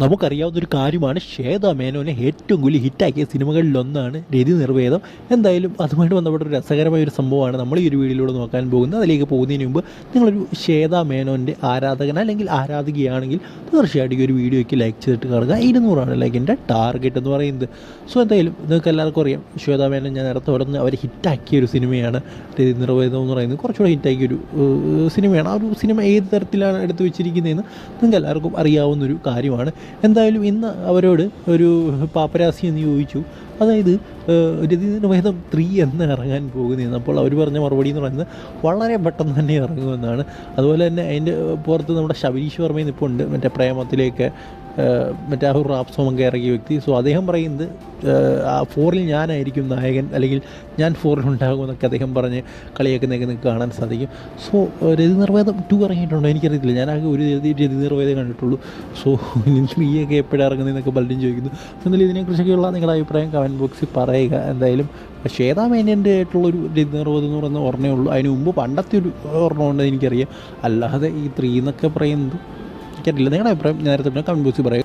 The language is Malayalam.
നമുക്കറിയാവുന്നൊരു കാര്യമാണ് ശ്വേത മേനോനെ ഏറ്റവും കൂടുതൽ ഹിറ്റാക്കിയ സിനിമകളിലൊന്നാണ് രതി നിർവേദം. എന്തായാലും അതുമായിട്ട് ബന്ധപ്പെട്ട ഒരു രസകരമായ ഒരു സംഭവമാണ് നമ്മൾ ഈ ഒരു വീഡിയോയിലൂടെ നോക്കാൻ പോകുന്നത്. അതിലേക്ക് പോകുന്നതിന് മുമ്പ് നിങ്ങളൊരു ശ്വേത മേനോൻ്റെ ആരാധകൻ അല്ലെങ്കിൽ ആരാധികയാണെങ്കിൽ തീർച്ചയായിട്ടും ഈ ഒരു വീഡിയോയ്ക്ക് ലൈക്ക് ചെയ്തിട്ട് കാണുക. 200 ലൈക്കിൻ്റെ ടാർഗറ്റ് എന്ന് പറയുന്നത്. സോ എന്തായാലും നിങ്ങൾക്ക് എല്ലാവർക്കും അറിയാം ശ്വേത മേനോൻ ഞാൻ നേരത്തെ പറഞ്ഞ് അവർ ഹിറ്റാക്കിയ ഒരു സിനിമയാണ് രതി നിർവേദം എന്ന് പറയുന്നത്. കുറച്ചുകൂടെ ഹിറ്റാക്കിയൊരു സിനിമയാണ്. ആ ഒരു സിനിമ ഏത് തരത്തിലാണ് എടുത്തു വെച്ചിരിക്കുന്നതെന്ന് നിങ്ങൾക്ക് എല്ലാവർക്കും അറിയാവുന്നൊരു കാര്യമാണ്. എന്തായാലും ഇന്ന് അവരോട് ഒരു പാപ്പരാസി എന്ന് ചോദിച്ചു, അതായത് രതി നിർവേദം 3 എന്ന് ഇറങ്ങാൻ പോകുന്നതെന്ന്. അപ്പോൾ അവർ പറഞ്ഞ മറുപടി എന്ന് പറയുന്നത് വളരെ പെട്ടെന്ന് തന്നെ ഇറങ്ങുമെന്നാണ്. അതുപോലെ തന്നെ അതിൻ്റെ പുറത്ത് നമ്മുടെ ശബരീഷ് വർമ്മയും ഇപ്പോൾ ഉണ്ട്, മറ്റേ പ്രേമത്തിലേക്ക് മറ്റേ ആ ഒരു റാപ്പ് സോങ്ങൊക്കെ ഇറങ്ങിയ വ്യക്തി. സോ അദ്ദേഹം പറയുന്നത് 4 ഞാനായിരിക്കും നായകൻ, അല്ലെങ്കിൽ ഞാൻ 4 ഉണ്ടാകുമെന്നൊക്കെ അദ്ദേഹം പറഞ്ഞ് കളിയാക്കുന്നതൊക്കെ നിങ്ങൾക്ക് കാണാൻ സാധിക്കും. സോ രതി നിർവേദം 2 ഇറങ്ങിയിട്ടുണ്ടോ എനിക്കറിയത്തില്ല, ഞാനാകെ ഒരു രതി നിർവേദം കണ്ടിട്ടുള്ളൂ. സോ ഇനി 3 ഒക്കെ എപ്പോഴാണ് ഇറങ്ങുന്നതെന്നൊക്കെ പലരും ചോദിക്കുന്നു. എന്നാലും ഇതിനെക്കുറിച്ചൊക്കെയുള്ള നിങ്ങളുടെ അഭിപ്രായം കമൻറ്റ് ബോക്സിൽ പറയുക. എന്തായാലും ശ്വേത മേനോൻ്റെ ആയിട്ടുള്ളൊരു രതി നിർവേദം എന്ന് പറയുന്ന ഓർമ്മയേ ഉള്ളൂ. അതിന് മുമ്പ് പണ്ടത്തെ ഒരു ഓർമ്മ ഉണ്ടെന്ന് എനിക്കറിയാം. അല്ലാതെ ഈ 3 എന്നൊക്കെ പറയുന്നത് എനിക്കറിയില്ല. നിങ്ങളുടെ അഭിപ്രായം നേരത്തെ കമൻറ്റ് ബോക്സിൽ പറയുക.